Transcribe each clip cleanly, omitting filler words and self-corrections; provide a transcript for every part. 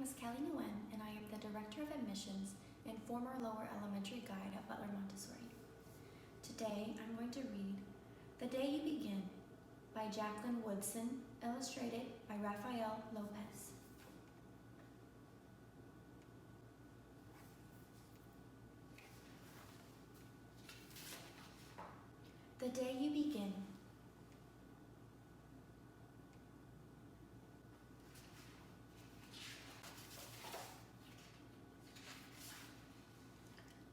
name is Kelly Nguyen, and I am the Director of Admissions and former lower elementary guide at Butler Montessori. Today, I'm going to read The Day You Begin by Jacquline Woodson, illustrated by Raphael Lopez. The day you begin.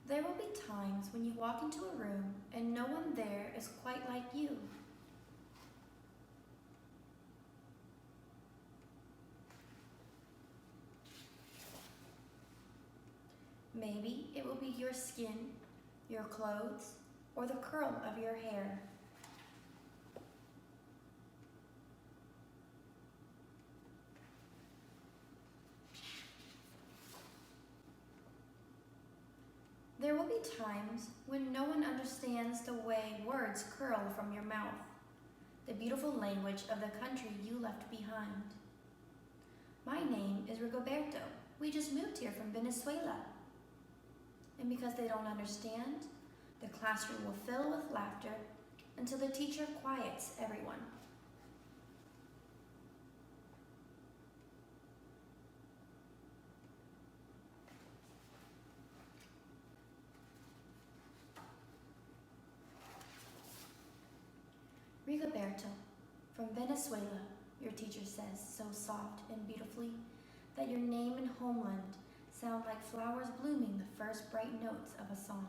There will be times when you walk into a room and no one there is quite like you. Maybe it will be your skin, your clothes, or the curl of your hair. There will be times when no one understands the way words curl from your mouth, the beautiful language of the country you left behind. My name is Rigoberto. We just moved here from Venezuela. And because they don't understand, the classroom will fill with laughter until the teacher quiets everyone. Rigoberto, from Venezuela, your teacher says so soft and beautifully that your name and homeland sound like flowers blooming the first bright notes of a song.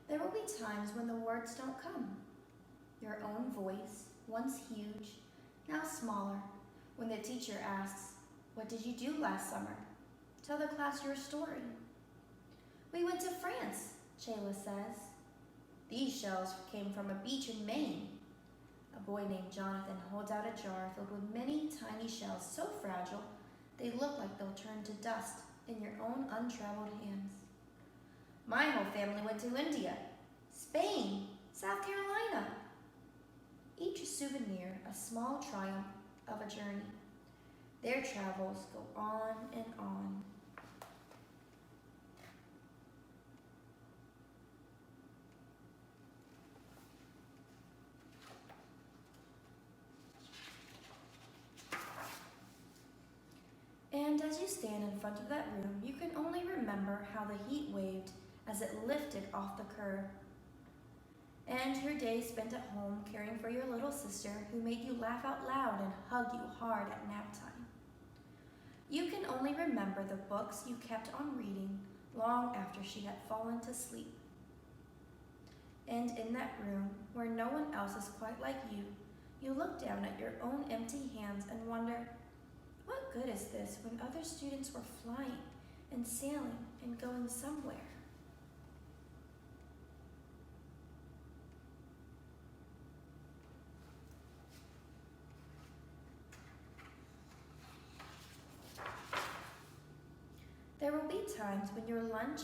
There will be times when the words don't come. Your own voice, once huge, now smaller, when the teacher asks, "What did you do last summer? Tell the class your story." "We went to France," Shayla says. "These shells came from a beach in Maine." A boy named Jonathan holds out a jar filled with many tiny shells so fragile they look like they'll turn to dust in your own untraveled hands. "My whole family went to India, Spain, South Carolina." Each souvenir a small triumph of a journey. Their travels go on and on. And as you stand in front of that room, you can only remember how the heat waved as it lifted off the curb. And your day spent at home caring for your little sister who made you laugh out loud and hug you hard at nap time. You can only remember the books you kept on reading long after she had fallen to sleep. And in that room, where no one else is quite like you, you look down at your own empty hands and wonder, what good is this when other students were flying and sailing and going somewhere? There will be times when your lunch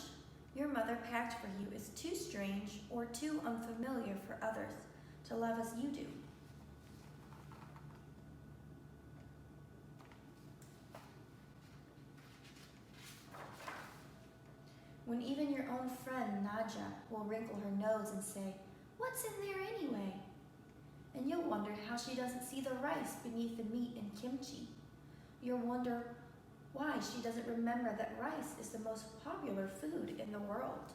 your mother packed for you is too strange or too unfamiliar for others to love as you do. When even your own friend Nadja will wrinkle her nose and say, "What's in there anyway?" And you'll wonder how she doesn't see the rice beneath the meat and kimchi. You'll wonder why she doesn't remember that rice is the most popular food in the world.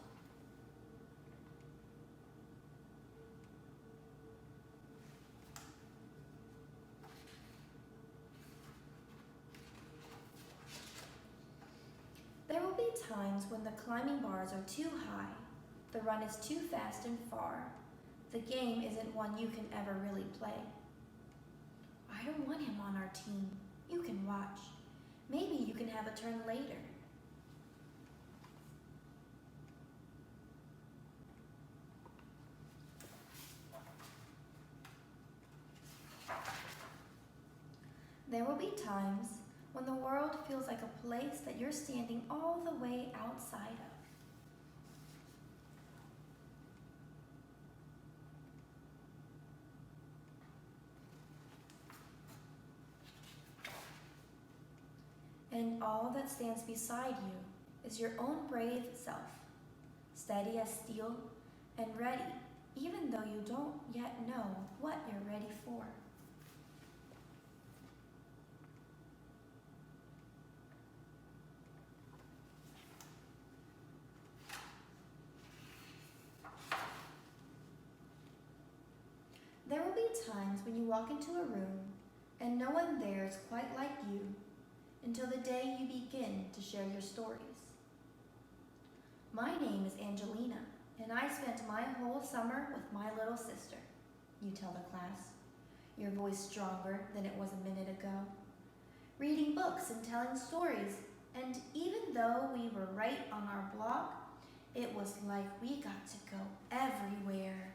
There will be times when the climbing bars are too high, the run is too fast and far, the game isn't one you can ever really play. "I don't want him on our team. You can watch. Maybe you can have a turn later." There will be times when the world feels like a place that you're standing all the way outside of. and all that stands beside you is your own brave self, steady as steel and ready, even though you don't yet know what you're ready for. There will be times when you walk into a room and no one there is quite like you until the day you begin to share your stories. My name is Angelina, and I spent my whole summer with my little sister, you tell the class, your voice stronger than it was a minute ago, reading books and telling stories, and even though we were right on our block, it was like we got to go everywhere.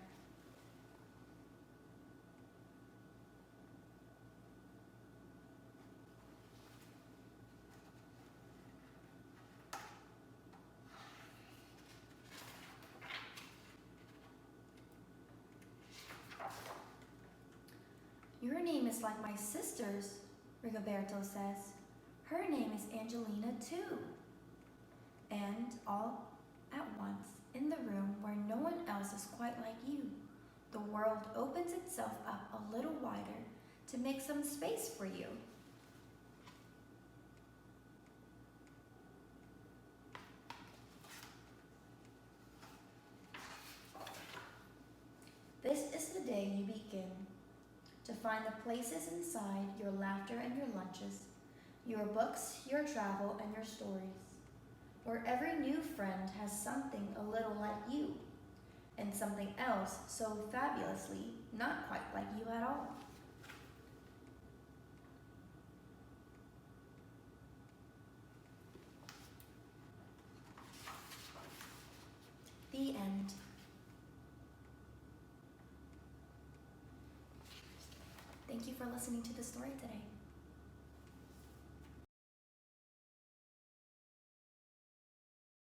Your name is like my sister's, Rigoberto says. Her name is Angelina too. And all at once, in the room where no one else is quite like you, the world opens itself up a little wider to make some space for you. This is the day you begin to find the places inside your laughter and your lunches, your books, your travel, and your stories, where every new friend has something a little like you, and something else so fabulously not quite like you at all. The end. Thank you for listening to the story today.